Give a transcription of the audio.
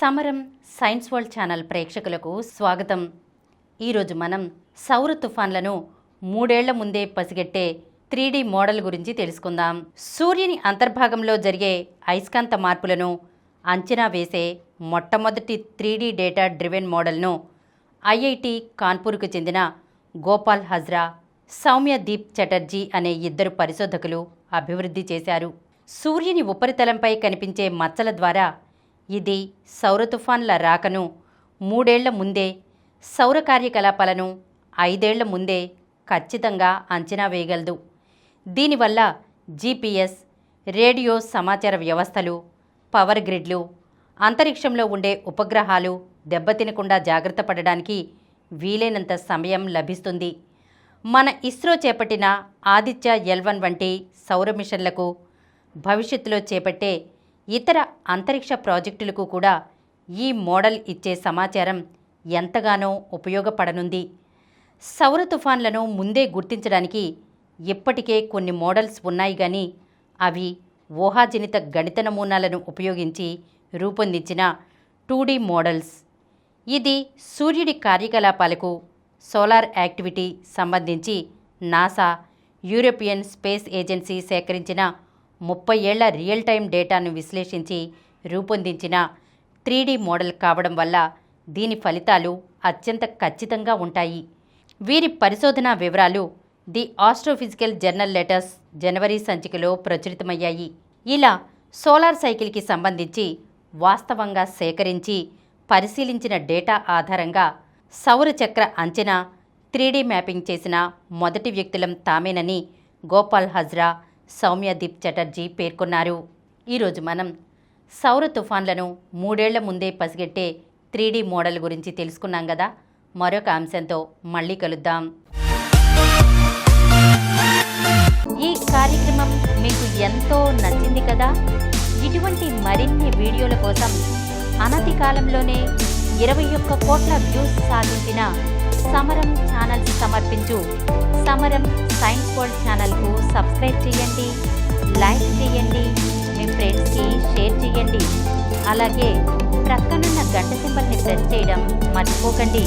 సమరం science world channel ప్రేక్షకులకు స్వాగతం. ఈరోజు మనం సౌర తుఫాన్లను 3 ఏళ్ల ముందే పసిగట్టే 3D మోడల్ గురించి తెలుసుకుందాం. సూర్యుని అంతర్భాగంలో జరిగే అయస్కాంత మార్పులను అంచనా వేసే మొట్టమొదటి 3D డేటా డ్రివెన్ మోడల్ను ఐఐటి కాన్పూర్కు చెందిన గోపాల్ హజ్రా, సౌమ్యదీప్ చటర్జీ అనే 2 పరిశోధకులు అభివృద్ధి చేశారు. సూర్యుని ఉపరితలంపై కనిపించే మచ్చల ద్వారా ఇది సౌర తుఫాన్ల రాకను 3 ఏళ్ల ముందే, సౌర కార్యకలాపాలను 5 ఏళ్ల ముందే ఖచ్చితంగా అంచనా వేయగలదు. దీనివల్ల GPS, రేడియో సమాచార వ్యవస్థలు, పవర్ గ్రిడ్లు, అంతరిక్షంలో ఉండే ఉపగ్రహాలు దెబ్బతినకుండా జాగ్రత్త పడడానికి వీలైనంత సమయం లభిస్తుంది. మన ఇస్రో చేపట్టిన ఆదిత్య L1 వంటి సౌర మిషన్లకు, భవిష్యత్తులో చేపట్టే ఇతర అంతరిక్ష ప్రాజెక్టులకు కూడా ఈ మోడల్ ఇచ్చే సమాచారం ఎంతగానో ఉపయోగపడనుంది. సౌర తుఫాన్లను ముందే గుర్తించడానికి ఇప్పటికే కొన్ని మోడల్స్ ఉన్నాయి, కానీ అవి ఊహాజనిత గణిత నమూనాలను ఉపయోగించి రూపొందించిన 2D మోడల్స్. ఇది సూర్యుడి కార్యకలాపాలకు, సోలార్ యాక్టివిటీ సంబంధించి నాసా, యూరోపియన్ స్పేస్ ఏజెన్సీ సేకరించిన 30 ఏళ్ల రియల్ టైం డేటాను విశ్లేషించి రూపొందించిన 3D మోడల్ కావడం వల్ల దీని ఫలితాలు అత్యంత ఖచ్చితంగా ఉంటాయి. వీరి పరిశోధనా వివరాలు ది ఆస్ట్రోఫిజికల్ జర్నల్ లెటర్స్ జనవరి సంచికలో ప్రచురితమయ్యాయి. ఇలా సోలార్ సైకిల్కి సంబంధించి వాస్తవంగా సేకరించి పరిశీలించిన డేటా ఆధారంగా సౌర చక్ర అంచనా 3D మ్యాపింగ్ చేసిన మొదటి వ్యక్తులం తామేనని గోపాల్ హజ్రా, సౌమ్యదీప్ చటర్జీ పేర్కొన్నారు. ఈరోజు మనం సౌర తుఫాన్లను 3 ఏళ్ల ముందే పసిగట్టే 3D మోడల్ గురించి తెలుసుకున్నాం కదా. మరొక అంశంతో మళ్ళీ కలుద్దాం. ఈ కార్యక్రమం మీకు ఎంతో నచ్చింది కదా. ఇటువంటి మరిన్ని వీడియోల కోసం అనతి కాలంలోనే 21 కోట్ల వ్యూస్ సాధించిన సమరం ఛానల్ సమర్పించు సమరం సైన్స్ వరల్డ్ ఛానల్కు సబ్స్క్రైబ్ చేయండి, లైక్ చేయండి, మీ ఫ్రెండ్స్కి షేర్ చేయండి. అలాగే ప్రక్కనున్న గంట సింబల్ని ప్రెస్ చేయడం మర్చిపోకండి.